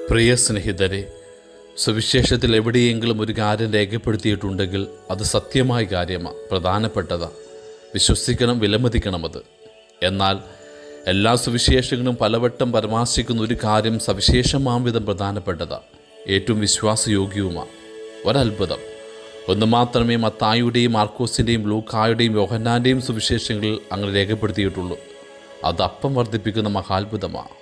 പ്രിയ സ്നേഹിതരെ, സുവിശേഷത്തിൽ എവിടെയെങ്കിലും ഒരു കാര്യം രേഖപ്പെടുത്തിയിട്ടുണ്ടെങ്കിൽ അത് സത്യമായ കാര്യമാണ്, പ്രധാനപ്പെട്ടതാണ്, വിശ്വസിക്കണം, വിലമതിക്കണമത്. എന്നാൽ എല്ലാ സുവിശേഷങ്ങളും പലവട്ടം പരാമർശിക്കുന്ന ഒരു കാര്യം സവിശേഷമാം വിധം പ്രധാനപ്പെട്ടതാണ്, ഏറ്റവും വിശ്വാസയോഗ്യവുമാണ്. ഒരത്ഭുതം ഒന്ന് മാത്രമേ മത്തായിയുടെയും മാർക്കോസിൻ്റെയും ലൂക്കായുടെയും യോഹന്നാൻ്റെയും സുവിശേഷങ്ങളിൽ അങ്ങനെ രേഖപ്പെടുത്തിയിട്ടുള്ളൂ. അത് അപ്പം വർദ്ധിപ്പിക്കുന്ന മഹാത്ഭുതമാണ്.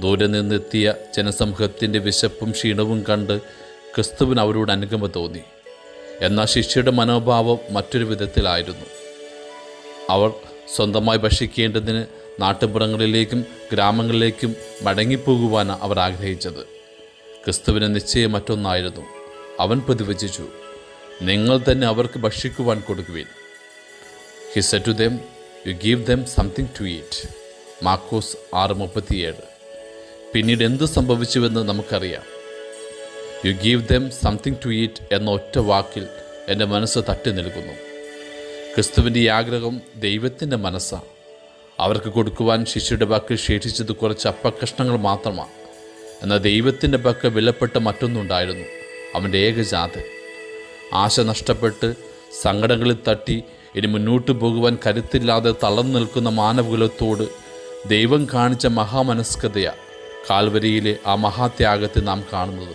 ദൂരെ നിന്നെത്തിയ ജനസമൂഹത്തിൻ്റെ വിശപ്പും ക്ഷീണവും കണ്ട് ക്രിസ്തുവിന് അവരോട് അനുകമ്പ തോന്നി. എന്നാൽ ശിഷ്യയുടെ മനോഭാവം മറ്റൊരു വിധത്തിലായിരുന്നു. അവർ സ്വന്തമായി ഭക്ഷിക്കേണ്ടതിന് നാട്ടുപുറങ്ങളിലേക്കും ഗ്രാമങ്ങളിലേക്കും മടങ്ങിപ്പോകുവാനാണ് അവർ ആഗ്രഹിച്ചത്. ക്രിസ്തുവിന് നിശ്ചയം മറ്റൊന്നായിരുന്നു. അവൻ പ്രതിവചിച്ചു, നിങ്ങൾ തന്നെ അവർക്ക് ഭക്ഷിക്കുവാൻ കൊടുക്കുവിൻ. He said to them, you give them something to eat. മാർക്കോസ് 6:37. പിന്നീട് എന്ത് സംഭവിച്ചുവെന്ന് നമുക്കറിയാം. You give them something to eat എന്ന ഒറ്റ വാക്കിൽ എൻ്റെ മനസ്സ് തട്ടി നിൽക്കുന്നു. ക്രിസ്തുവിൻ്റെ ഈ ആഗ്രഹം ദൈവത്തിൻ്റെ മനസ്സാണ്. അവർക്ക് കൊടുക്കുവാൻ ശിഷ്യരുടെ പക്കൽ ശേഷിച്ചത് കുറച്ച് അപ്പക്കഷ്ണങ്ങൾ മാത്രമാണ്. എന്നാൽ ദൈവത്തിൻ്റെ പക്കൽ വിലപ്പെട്ട മറ്റൊന്നുണ്ടായിരുന്നു, അവൻ്റെ ഏകജാതൻ. ആശ നഷ്ടപ്പെട്ട് സങ്കടങ്ങളിൽ തട്ടി ഇനി മുന്നോട്ട് പോകുവാൻ കരുത്തില്ലാതെ തളർന്നു നിൽക്കുന്ന മാനവകുലത്തോട് ദൈവം കാണിച്ച മഹാമനസ്കതയാണ് കാൽവരിയിലെ ആ മഹാത്യാഗത്തെ നാം കാണുന്നത്.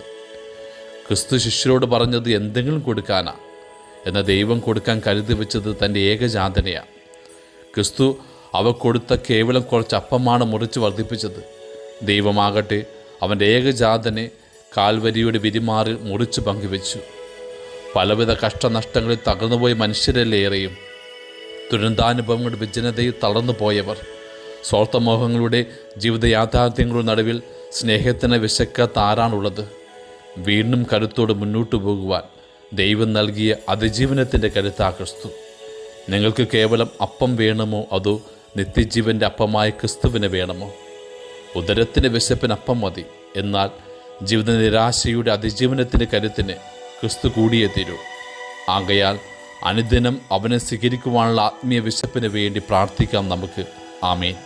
ക്രിസ്തു ശിഷ്യരോട് പറഞ്ഞത് എന്തെങ്കിലും കൊടുക്കാനാണ്, എന്നാൽ ദൈവം കൊടുക്കാൻ കരുതി വെച്ചത് തൻ്റെ ഏകജാതനെയാണ്. ക്രിസ്തു അവ കൊടുത്ത കേവലം കുറച്ച് അപ്പമാണ് മുറിച്ച് വർദ്ധിപ്പിച്ചത്. ദൈവമാകട്ടെ അവൻ്റെ ഏകജാതനെ കാൽവരിയുടെ വിരിമാറിൽ മുറിച്ച് പങ്കുവെച്ചു. പലവിധ കഷ്ടനഷ്ടങ്ങളിൽ തകർന്നുപോയ മനുഷ്യരല്ലേറെയും, ദുരന്താനുഭവങ്ങളുടെ വിജനതയിൽ തളർന്നു പോയവർ, സ്വാർത്ഥമോഹങ്ങളുടെ ജീവിത യാഥാർത്ഥ്യങ്ങളുടെ നടുവിൽ സ്നേഹത്തിന് വിശക്കാത്ത ആരാണുള്ളത്? വീണ്ടും കരുത്തോട് മുന്നോട്ടു പോകുവാൻ ദൈവം നൽകിയ അതിജീവനത്തിൻ്റെ കരുത്താ ക്രിസ്തു. നിങ്ങൾക്ക് കേവലം അപ്പം വേണമോ, അതോ നിത്യജീവൻ്റെ അപ്പമായ ക്രിസ്തുവിനെ വേണമോ? ഉദരത്തിൻ്റെ വിശപ്പിന് അപ്പം മതി, എന്നാൽ ജീവിത നിരാശയുടെ അതിജീവനത്തിൻ്റെ കരുത്തിന് ക്രിസ്തു കൂടിയേ തീരൂ. ആകയാൽ അനുദിനം അവനെ സ്വീകരിക്കുവാനുള്ള ആത്മീയ വിശപ്പിന് വേണ്ടി പ്രാർത്ഥിക്കാം നമുക്ക്. ആമേൻ.